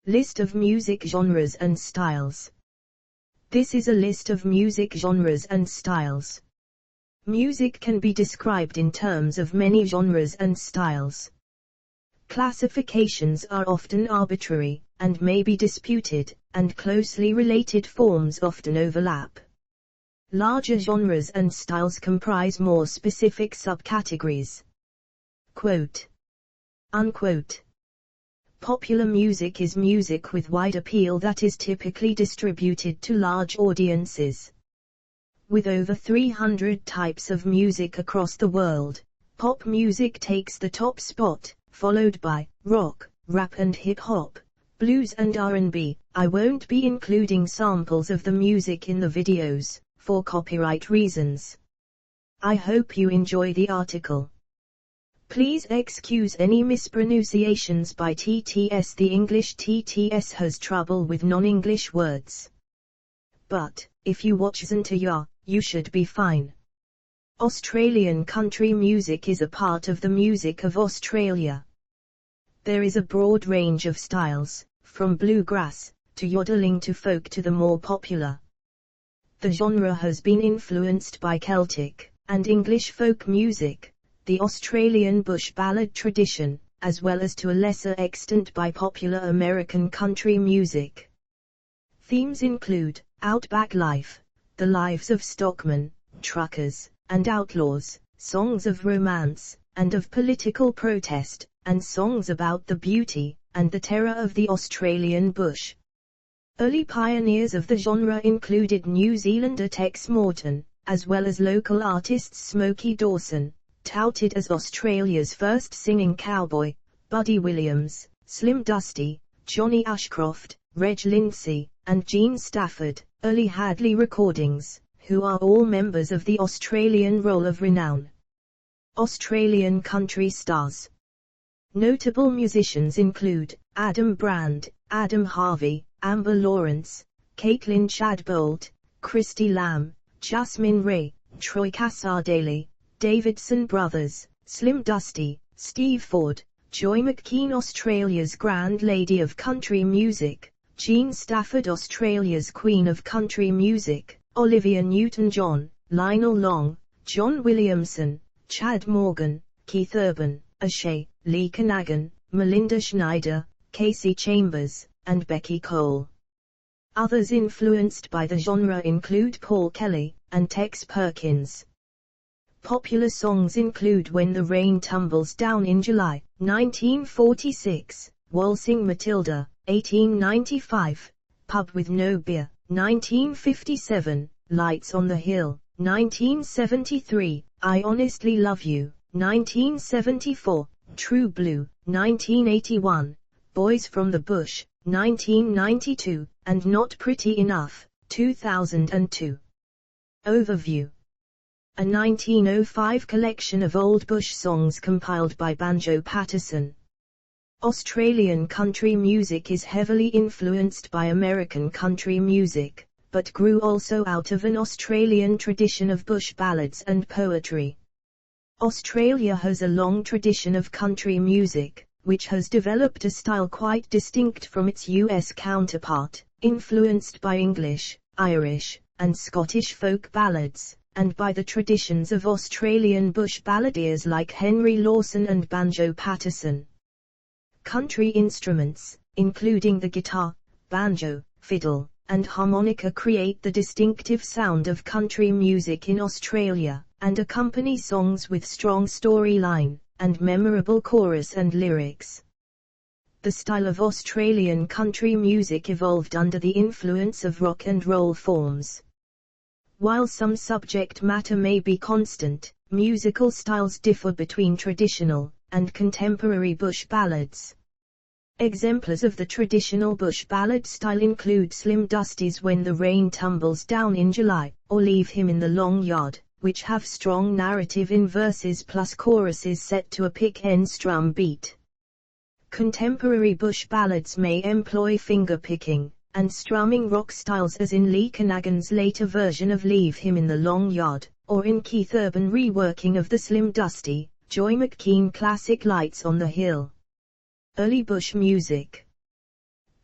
List of music genres and styles. This is a list of music genres and styles. Music can be described in terms of many genres and styles. Classifications are often arbitrary, and may be disputed, and closely related forms often overlap. Larger genres and styles comprise more specific subcategories. Quote. Unquote. Popular music is music with wide appeal that is typically distributed to large audiences. With over 300 types of music across the world, pop music takes the top spot, followed by rock, rap and hip-hop, blues and R&B. I won't be including samples of the music in the videos, for copyright reasons. I hope you enjoy the article. Please excuse any mispronunciations by TTS. The English TTS has trouble with non-English words. But, if you watch Zentreya, you should be fine. Australian country music is a part of the music of Australia. There is a broad range of styles, from bluegrass, to yodeling to folk to the more popular. The genre has been influenced by Celtic and English folk music, the Australian bush ballad tradition, as well as to a lesser extent by popular American country music. Themes include outback life, the lives of stockmen, truckers, and outlaws, songs of romance, and of political protest, and songs about the beauty and the terror of the Australian bush. Early pioneers of the genre included New Zealander Tex Morton, as well as local artists Smokey Dawson, touted as Australia's first singing cowboy, Buddy Williams, Slim Dusty, Johnny Ashcroft, Reg Lindsay, and Gene Stafford, early Hadley recordings, who are all members of the Australian Roll of Renown. Australian country stars. Notable musicians include Adam Brand, Adam Harvey, Amber Lawrence, Caitlin Shadbolt, Christy Lamb, Jasmine Ray, Troy Cassar-Daley, Davidson Brothers, Slim Dusty, Steve Ford, Joy McKean. Australia's Grand Lady of Country Music, Jean Stafford. Australia's Queen of Country Music, Olivia Newton-John, Lionel Long, John Williamson, Chad Morgan, Keith Urban, Ashay, Lee Canagan, Melinda Schneider, Casey Chambers, and Becky Cole. Others influenced by the genre include Paul Kelly and Tex Perkins. Popular songs include When the Rain Tumbles Down in July, 1946, Waltzing Matilda, 1895, Pub with No Beer, 1957, Lights on the Hill, 1973, I Honestly Love You, 1974, True Blue, 1981, Boys from the Bush, 1992, and Not Pretty Enough, 2002. Overview. A 1905 collection of old bush songs compiled by Banjo Patterson. Australian country music is heavily influenced by American country music, but grew also out of an Australian tradition of bush ballads and poetry. Australia has a long tradition of country music, which has developed a style quite distinct from its US counterpart, influenced by English, Irish, and Scottish folk ballads, and by the traditions of Australian bush balladeers like Henry Lawson and Banjo Patterson. Country instruments, including the guitar, banjo, fiddle, and harmonica, create the distinctive sound of country music in Australia, and accompany songs with strong storyline, and memorable chorus and lyrics. The style of Australian country music evolved under the influence of rock and roll forms. While some subject matter may be constant, musical styles differ between traditional and contemporary bush ballads. Exemplars of the traditional bush ballad style include Slim Dusty's When the Rain Tumbles Down in July, or Leave Him in the Long Yard, which have strong narrative in verses plus choruses set to a pick-end drum beat. Contemporary bush ballads may employ finger-picking and strumming rock styles, as in Lee Canagan's later version of Leave Him in the Long Yard, or in Keith Urban reworking of the Slim Dusty, Joy McKean classic Lights on the Hill. Early bush music.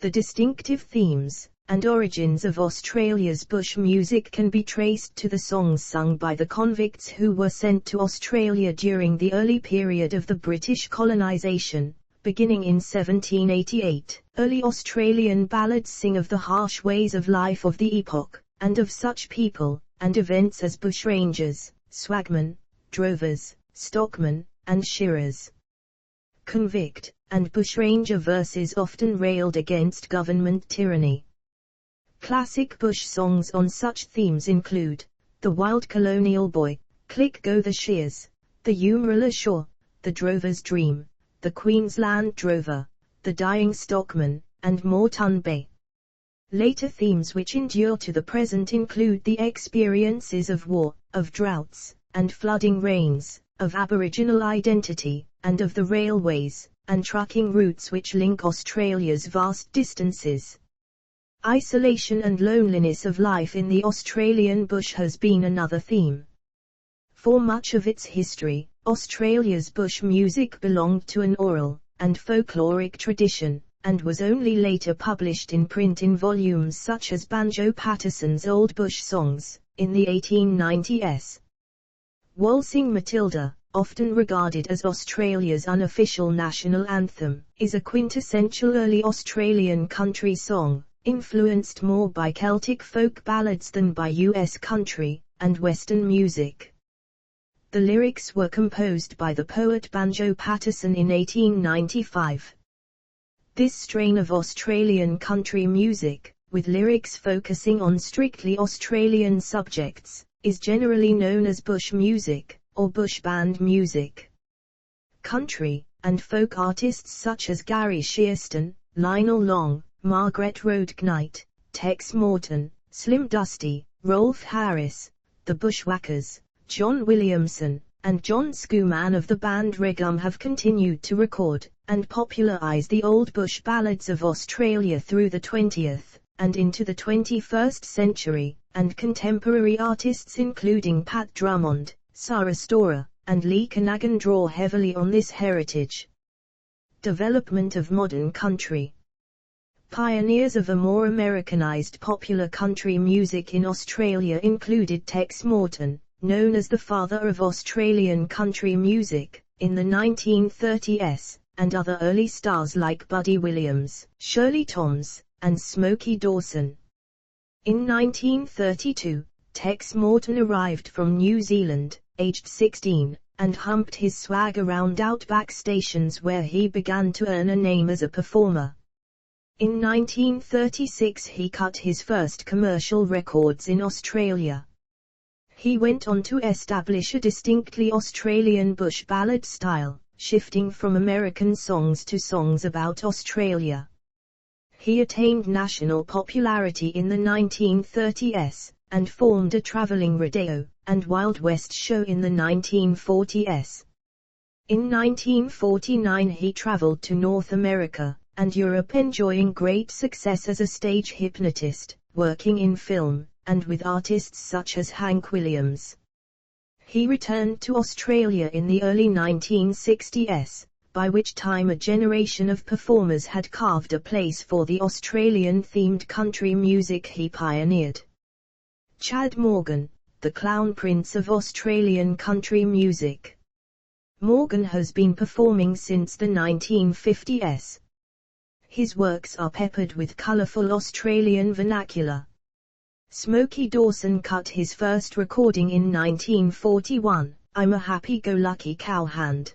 The distinctive themes and origins of Australia's bush music can be traced to the songs sung by the convicts who were sent to Australia during the early period of the British colonisation, beginning in 1788. Early Australian ballads sing of the harsh ways of life of the epoch, and of such people and events as bushrangers, swagmen, drovers, stockmen, and shearers. Convict and bushranger verses often railed against government tyranny. Classic bush songs on such themes include The Wild Colonial Boy, Click Go the Shears, The Umarilla Shore, The Drover's Dream, The Queensland Drover, The Dying Stockman, and Moreton Bay. Later themes which endure to the present include the experiences of war, of droughts, and flooding rains, of Aboriginal identity, and of the railways and trucking routes which link Australia's vast distances. Isolation and loneliness of life in the Australian bush has been another theme. For much of its history, Australia's bush music belonged to an oral and folkloric tradition, and was only later published in print in volumes such as Banjo Patterson's Old Bush Songs, in the 1890s. Waltzing Matilda, often regarded as Australia's unofficial national anthem, is a quintessential early Australian country song, influenced more by Celtic folk ballads than by US country and Western music. The lyrics were composed by the poet Banjo Patterson in 1895. This strain of Australian country music, with lyrics focusing on strictly Australian subjects, is generally known as bush music, or bush band music. Country and folk artists such as Gary Shearston, Lionel Long, Margaret Roadknight, Tex Morton, Slim Dusty, Rolf Harris, the Bushwhackers, John Williamson, and John Scooman of the band Regum have continued to record and popularise the old bush ballads of Australia through the 20th and into the 21st century, and contemporary artists including Pat Drummond, Sarah Storer, and Lee Canagan draw heavily on this heritage. Development of modern country. Pioneers of a more Americanized popular country music in Australia included Tex Morton, known as the father of Australian country music, in the 1930s, and other early stars like Buddy Williams, Shirley Toms, and Smokey Dawson. In 1932, Tex Morton arrived from New Zealand, aged 16, and humped his swag around outback stations where he began to earn a name as a performer. In 1936 he cut his first commercial records in Australia. He went on to establish a distinctly Australian bush ballad style, shifting from American songs to songs about Australia. He attained national popularity in the 1930s, and formed a travelling rodeo and Wild West show in the 1940s. In 1949 he travelled to North America and Europe, enjoying great success as a stage hypnotist, working in film, and with artists such as Hank Williams. He returned to Australia in the early 1960s, by which time a generation of performers had carved a place for the Australian-themed country music he pioneered. Chad Morgan, the Clown Prince of Australian country music. Morgan has been performing since the 1950s. His works are peppered with colourful Australian vernacular. Smokey Dawson cut his first recording in 1941, I'm a Happy-Go-Lucky Cowhand.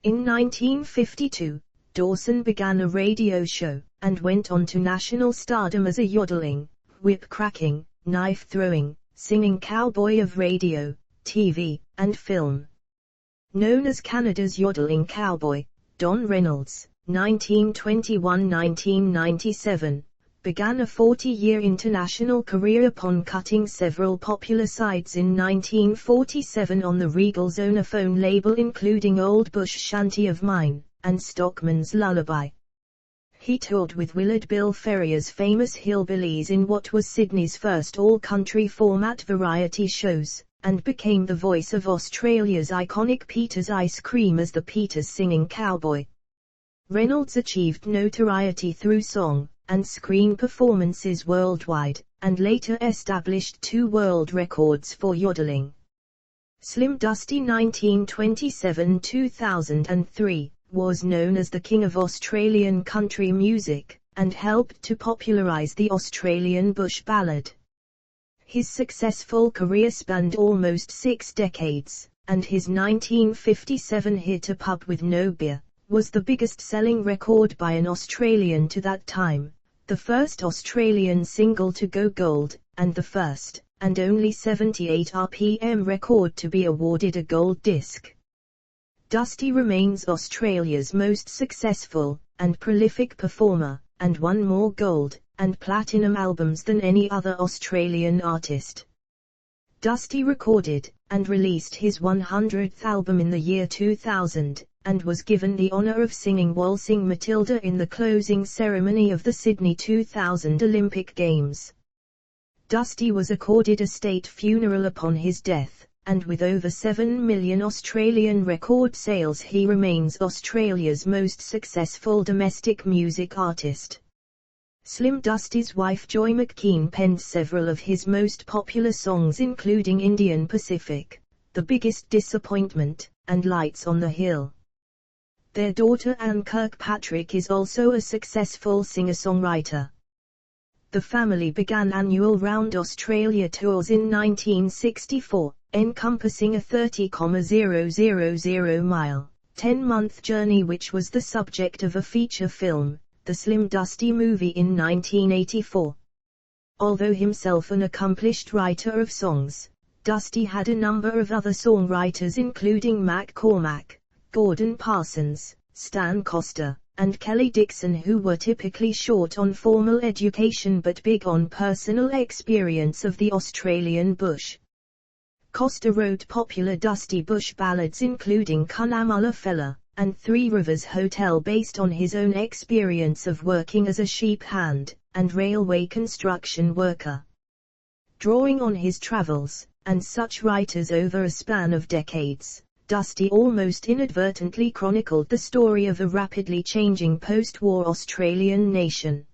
In 1952, Dawson began a radio show, and went on to national stardom as a yodeling, whip-cracking, knife-throwing, singing cowboy of radio, TV, and film. Known as Canada's yodeling cowboy, Don Reynolds, 1921–1997, began a 40-year international career upon cutting several popular sides in 1947 on the Regal Zonophone label, including Old Bush Shanty of Mine, and Stockman's Lullaby. He toured with Willard Bill Ferrier's famous Hillbillies in what was Sydney's first all-country format variety shows, and became the voice of Australia's iconic Peter's Ice Cream as the Peter's Singing Cowboy. Reynolds achieved notoriety through song, and screen performances worldwide, and later established 2 world records for yodeling. Slim Dusty 1927–2003, was known as the King of Australian country music, and helped to popularise the Australian bush ballad. His successful career spanned almost 6 decades, and his 1957 hit "A Pub with No Beer" was the biggest-selling record by an Australian to that time, the first Australian single to go gold, and the first, and only 78 RPM record to be awarded a gold disc. Dusty remains Australia's most successful and prolific performer, and won more gold and platinum albums than any other Australian artist. Dusty recorded and released his 100th album in the year 2000, and was given the honour of singing Waltzing Matilda in the closing ceremony of the Sydney 2000 Olympic Games. Dusty was accorded a state funeral upon his death, and with over 7 million Australian record sales he remains Australia's most successful domestic music artist. Slim Dusty's wife Joy McKean penned several of his most popular songs including Indian Pacific, The Biggest Disappointment, and Lights on the Hill. Their daughter Anne Kirkpatrick is also a successful singer-songwriter. The family began annual Round Australia tours in 1964, encompassing a 30,000-mile, 10-month journey which was the subject of a feature film, The Slim Dusty Movie, in 1984. Although himself an accomplished writer of songs, Dusty had a number of other songwriters including Mac Cormack, Gordon Parsons, Stan Costa, and Kelly Dixon, who were typically short on formal education but big on personal experience of the Australian bush. Costa wrote popular Dusty bush ballads including Cunnamulla Fella and 3 Rivers Hotel based on his own experience of working as a sheep hand and railway construction worker. Drawing on his travels and such writers over a span of decades, Dusty almost inadvertently chronicled the story of a rapidly changing post-war Australian nation.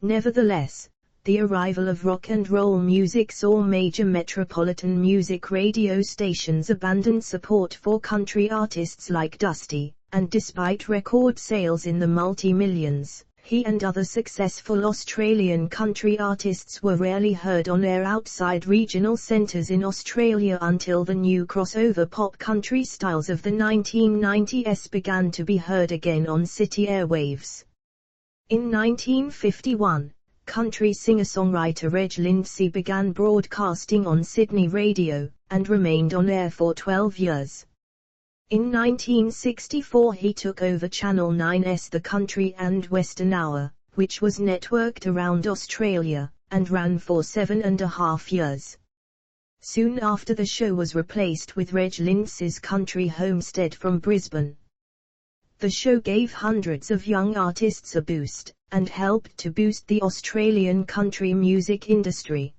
Nevertheless, the arrival of rock and roll music saw major metropolitan music radio stations abandon support for country artists like Dusty, and despite record sales in the multi-millions, he and other successful Australian country artists were rarely heard on air outside regional centres in Australia until the new crossover pop country styles of the 1990s began to be heard again on city airwaves. In 1951, country singer-songwriter Reg Lindsay began broadcasting on Sydney radio, and remained on air for 12 years. In 1964 he took over Channel 9's The Country and Western Hour, which was networked around Australia, and ran for 7.5 years. Soon after the show was replaced with Reg Lindsay's Country Homestead from Brisbane. The show gave hundreds of young artists a boost, and helped to boost the Australian country music industry.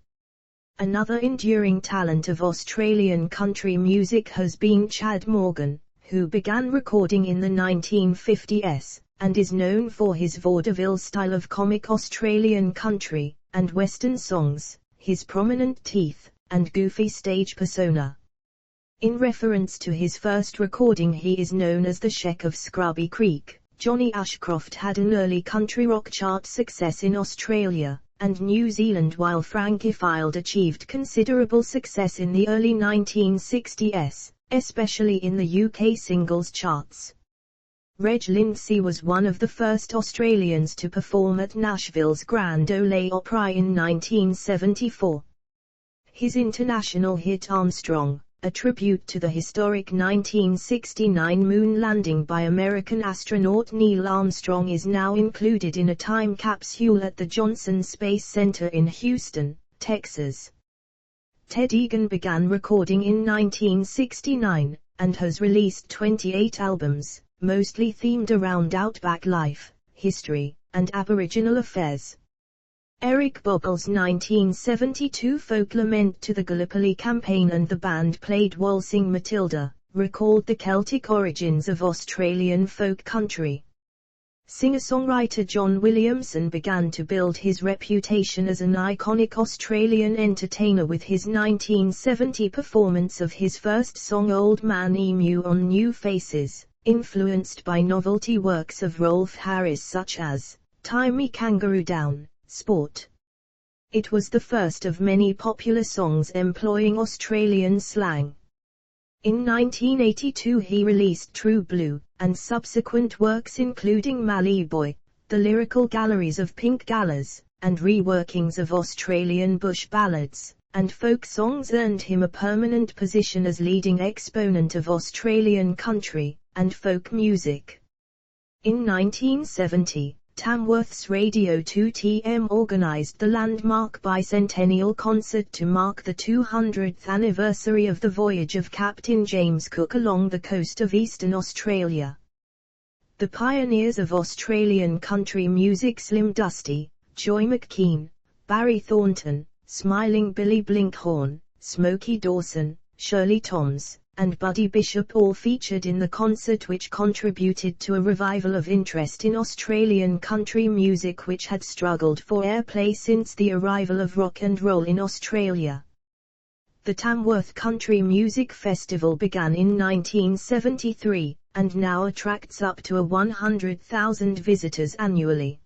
Another enduring talent of Australian country music has been Chad Morgan, who began recording in the 1950s, and is known for his vaudeville style of comic Australian country and western songs, his prominent teeth, and goofy stage persona. In reference to his first recording, he is known as the Sheik of Scrubby Creek. Johnny Ashcroft had an early country rock chart success in Australia and New Zealand, while Frankie Field achieved considerable success in the early 1960s, especially in the UK singles charts. Reg Lindsay was one of the first Australians to perform at Nashville's Grand Ole Opry in 1974. His international hit Armstrong, a tribute to the historic 1969 moon landing by American astronaut Neil Armstrong, is now included in a time capsule at the Johnson Space Center in Houston, Texas. Ted Egan began recording in 1969, and has released 28 albums, mostly themed around outback life, history, and Aboriginal affairs. Eric Bobble's 1972 folk lament to the Gallipoli campaign and the band played Waltzing Matilda, recalled the Celtic origins of Australian folk country. Singer-songwriter John Williamson began to build his reputation as an iconic Australian entertainer with his 1970 performance of his first song Old Man Emu on New Faces, influenced by novelty works of Rolf Harris such as Tie Me Kangaroo Down, Sport. It was the first of many popular songs employing Australian slang. In 1982 he released True Blue, and subsequent works including Mallee Boy, the lyrical galleries of Pink Galas, and reworkings of Australian bush ballads, and folk songs earned him a permanent position as leading exponent of Australian country and folk music. In 1970, Tamworth's Radio 2TM organised the landmark bicentennial concert to mark the 200th anniversary of the voyage of Captain James Cook along the coast of eastern Australia. The pioneers of Australian country music Slim Dusty, Joy McKean, Barry Thornton, Smiling Billy Blinkhorn, Smokey Dawson, Shirley Toms, and Buddy Bishop all featured in the concert, which contributed to a revival of interest in Australian country music which had struggled for airplay since the arrival of rock and roll in Australia. The Tamworth Country Music Festival began in 1973, and now attracts up to 100,000 visitors annually.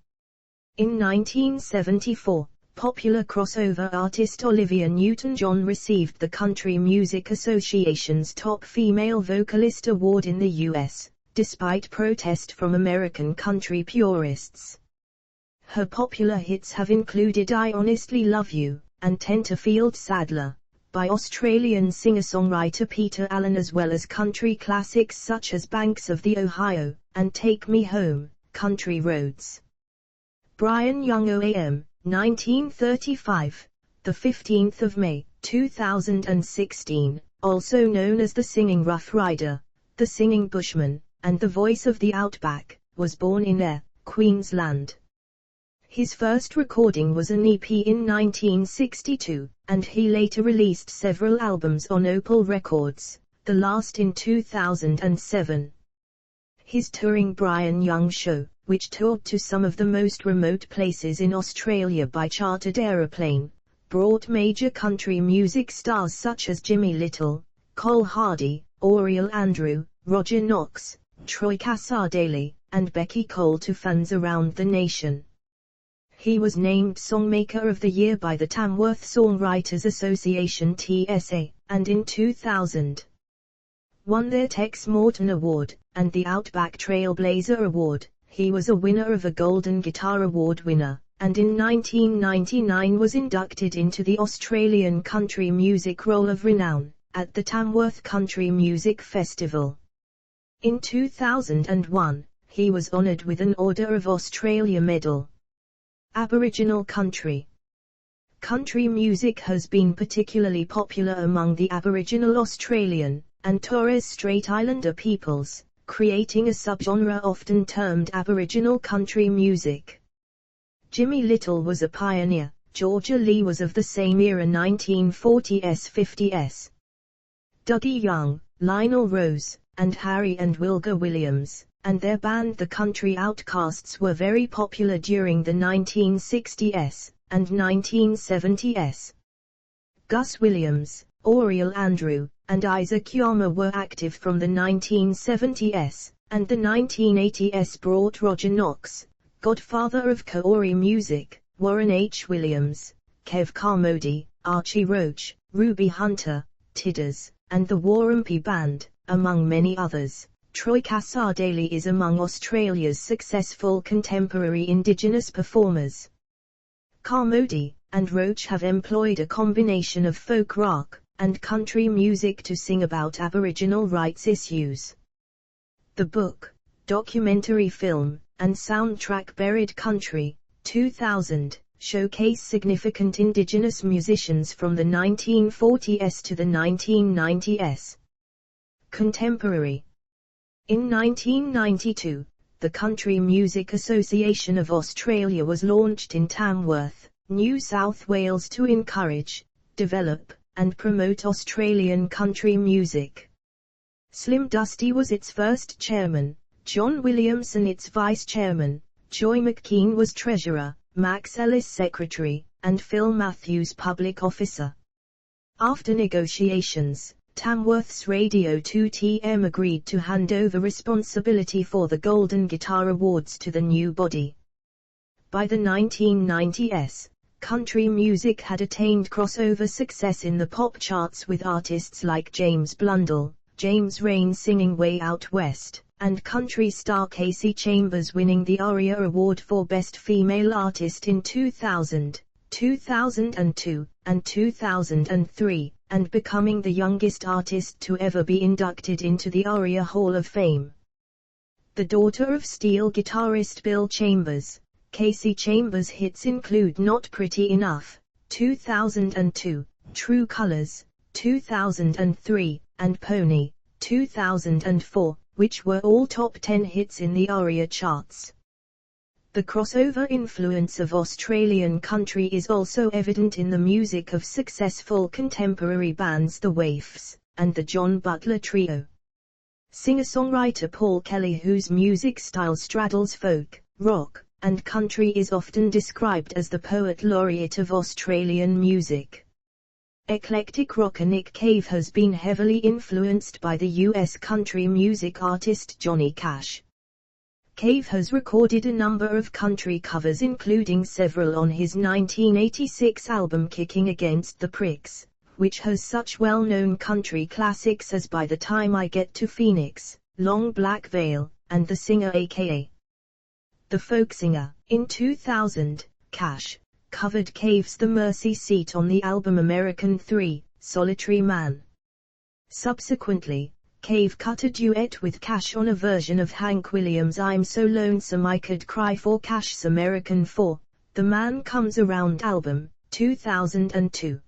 In 1974, popular crossover artist Olivia Newton-John received the Country Music Association's Top Female Vocalist Award in the U.S., despite protest from American country purists. Her popular hits have included I Honestly Love You, and Tenterfield Saddler, by Australian singer-songwriter Peter Allen, as well as country classics such as Banks of the Ohio, and Take Me Home, Country Roads. Brian Young OAM, 1935, the 15th of May, 2016, also known as the Singing Rough Rider, the Singing Bushman, and the Voice of the Outback, was born in Ayr, Queensland. His first recording was an EP in 1962, and he later released several albums on Opal Records, the last in 2007. His touring Brian Young Show, which toured to some of the most remote places in Australia by chartered aeroplane, brought major country music stars such as Jimmy Little, Cole Hardy, Oriel Andrew, Roger Knox, Troy Cassar-Daley, and Becky Cole to fans around the nation. He was named Songmaker of the Year by the Tamworth Songwriters Association (TSA), and in 2000 won their Tex Morton Award, and the Outback Trailblazer Award. He was a winner of a Golden Guitar Award winner, and in 1999 was inducted into the Australian Country Music Roll of Renown, at the Tamworth Country Music Festival. In 2001, he was honoured with an Order of Australia Medal. Aboriginal country. Country music has been particularly popular among the Aboriginal Australian and Torres Strait Islander peoples, creating a subgenre often termed Aboriginal country music. Jimmy Little was a pioneer. Georgia Lee was of the same era, 1940s-50s. Dougie Young, Lionel Rose, and Harry and Wilga Williams, and their band the Country Outcasts were very popular during the 1960s and 1970s. Gus Williams, Oriel Andrew, and Isaac Yama were active from the 1970s, and the 1980s brought Roger Knox, godfather of Kauri music, Warren H. Williams, Kev Carmody, Archie Roach, Ruby Hunter, Tidders, and the Warumpi Band, among many others. Troy Cassar-Daley is among Australia's successful contemporary Indigenous performers. Carmody and Roach have employed a combination of folk rock and country music to sing about Aboriginal rights issues. The book, documentary film, and soundtrack Buried Country, 2000, showcase significant Indigenous musicians from the 1940s to the 1990s. Contemporary. In 1992, the Country Music Association of Australia was launched in Tamworth, New South Wales to encourage, develop, and promote Australian country music. Slim Dusty was its first chairman, John Williamson its vice chairman, Joy McKean was treasurer, Max Ellis secretary, and Phil Matthews public officer. After negotiations, Tamworth's Radio 2TM agreed to hand over responsibility for the Golden Guitar Awards to the new body. By the 1990s, country music had attained crossover success in the pop charts with artists like James Blundell, James Rain singing Way Out West, and country star Casey Chambers winning the ARIA Award for Best Female Artist in 2000, 2002, and 2003, and becoming the youngest artist to ever be inducted into the ARIA Hall of Fame. The daughter of steel guitarist Bill Chambers, Casey Chambers' hits include Not Pretty Enough, 2002, True Colors, 2003, and Pony, 2004, which were all top 10 hits in the ARIA charts. The crossover influence of Australian country is also evident in the music of successful contemporary bands The Waifs, and the John Butler Trio. Singer-songwriter Paul Kelly, whose music style straddles folk, rock, and country, is often described as the poet laureate of Australian music. Eclectic rocker Nick Cave has been heavily influenced by the US country music artist Johnny Cash. Cave has recorded a number of country covers, including several on his 1986 album Kicking Against the Pricks, which has such well-known country classics as By the Time I Get to Phoenix, Long Black Veil, and The Singer aka The Folk Singer. In 2000, Cash covered Cave's The Mercy Seat on the album American 3, Solitary Man. Subsequently, Cave cut a duet with Cash on a version of Hank Williams' I'm So Lonesome I Could Cry for Cash's American 4, The Man Comes Around album, 2002.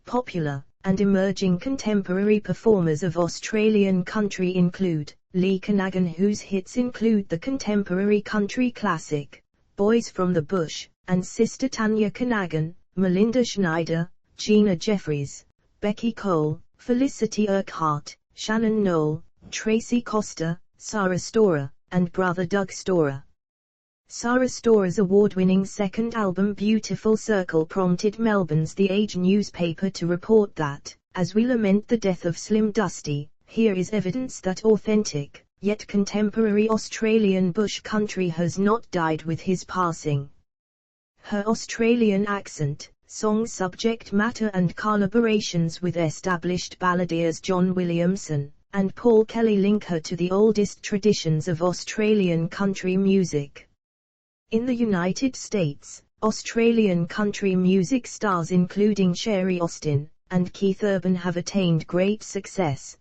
Popular and emerging contemporary performers of Australian country include Lee Canagan, whose hits include the contemporary country classic, Boys from the Bush, and Sister Tanya Canagan, Melinda Schneider, Gina Jeffries, Becky Cole, Felicity Urquhart, Shannon Knoll, Tracy Costa, Sarah Storer, and brother Doug Storer. Sarah Storer's award-winning second album Beautiful Circle prompted Melbourne's The Age newspaper to report that, as we lament the death of Slim Dusty, here is evidence that authentic, yet contemporary Australian bush country has not died with his passing. Her Australian accent, song subject matter and collaborations with established balladeers John Williamson and Paul Kelly link her to the oldest traditions of Australian country music. In the United States, Australian country music stars including Sherry Austin and Keith Urban have attained great success.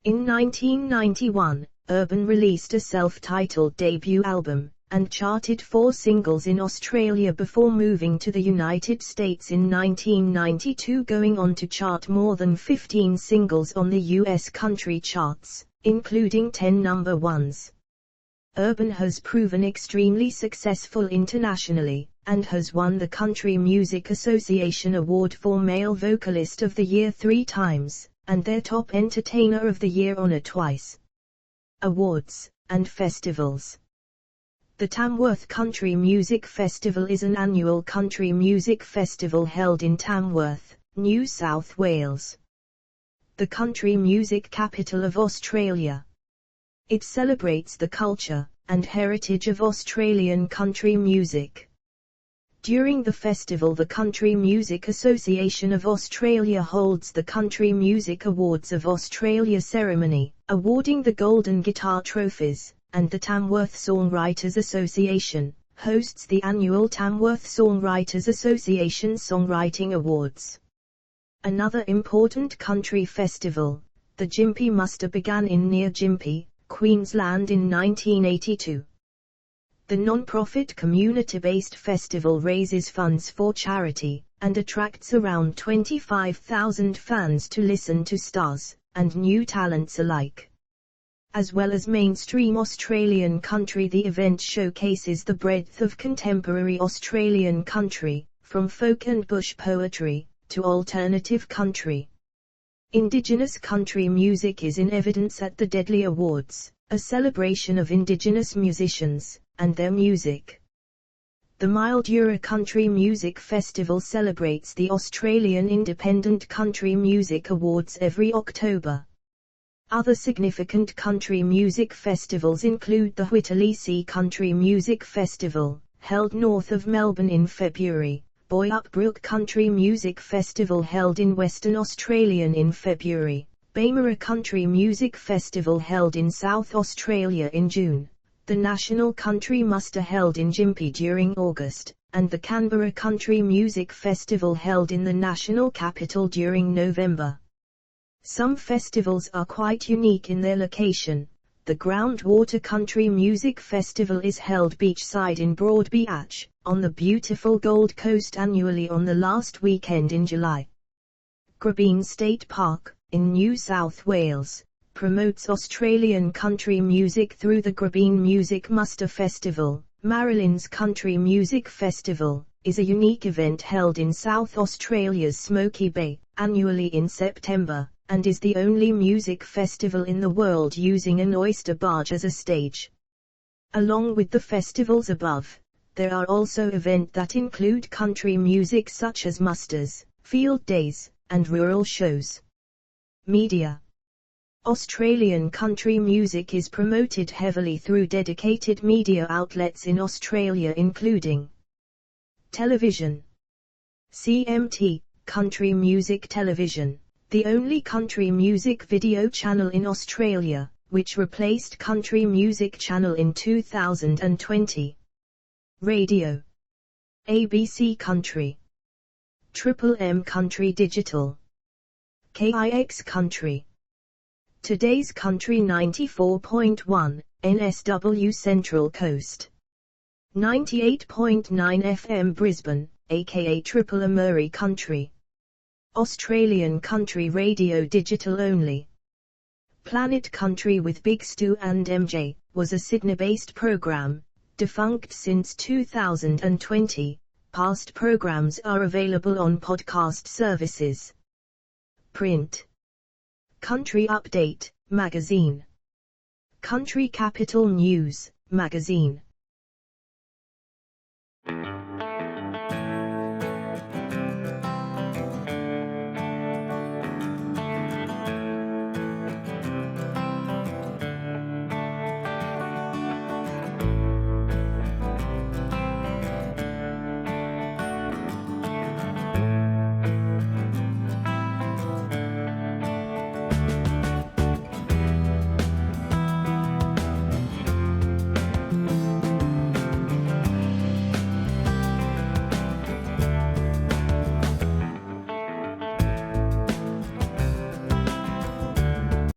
In 1991, Urban released a self-titled debut album, and charted 4 singles in Australia before moving to the United States in 1992, going on to chart more than 15 singles on the US country charts, including 10 number ones. Urban has proven extremely successful internationally, and has won the Country Music Association Award for Male Vocalist of the Year 3 times, and their Top Entertainer of the Year honor twice. Awards and festivals. The Tamworth Country Music Festival is an annual country music festival held in Tamworth, New South Wales, the country music capital of Australia. It celebrates the culture and heritage of Australian country music. During the festival, the Country Music Association of Australia holds the Country Music Awards of Australia ceremony, awarding the Golden Guitar Trophies, and the Tamworth Songwriters Association hosts the annual Tamworth Songwriters Association Songwriting Awards. Another important country festival, the Gympie Muster, began in near Gympie, Queensland in 1982. The non-profit community-based festival raises funds for charity, and attracts around 25,000 fans to listen to stars and new talents alike. As well as mainstream Australian country, the event showcases the breadth of contemporary Australian country, from folk and bush poetry to alternative country. Indigenous country music is in evidence at the Deadly Awards, a celebration of indigenous musicians and their music. The Mildura Country Music Festival celebrates the Australian Independent Country Music Awards every October. Other significant country music festivals include the Whittlesea Country Music Festival, held north of Melbourne in February, Boyup Country Music Festival held in Western Australia in February, Baymara Country Music Festival held in South Australia in June, the National Country Muster held in Gympie during August, and the Canberra Country Music Festival held in the National Capital during November. Some festivals are quite unique in their location. The Groundwater Country Music Festival is held beachside in Broadbeach, on the beautiful Gold Coast annually on the last weekend in July. Grabeen State Park, in New South Wales, promotes Australian country music through the Grabeen Music Muster Festival. Marilyn's Country Music Festival is a unique event held in South Australia's Smoky Bay, annually in September, and is the only music festival in the world using an oyster barge as a stage. Along with the festivals above, there are also events that include country music such as musters, field days, and rural shows. Media. Australian country music is promoted heavily through dedicated media outlets in Australia including television. CMT, Country Music Television, the only country music video channel in Australia, which replaced Country Music Channel in 2020. Radio. ABC Country. Triple M Country Digital. KIX Country. Today's Country 94.1, NSW Central Coast. 98.9 FM Brisbane, aka Triple M Murray Country. Australian Country Radio Digital Only. Planet Country with Big Stu and MJ, was a Sydney-based program, defunct since 2020. Past programs are available on podcast services. Print. Country Update, magazine. Country Capital News, magazine.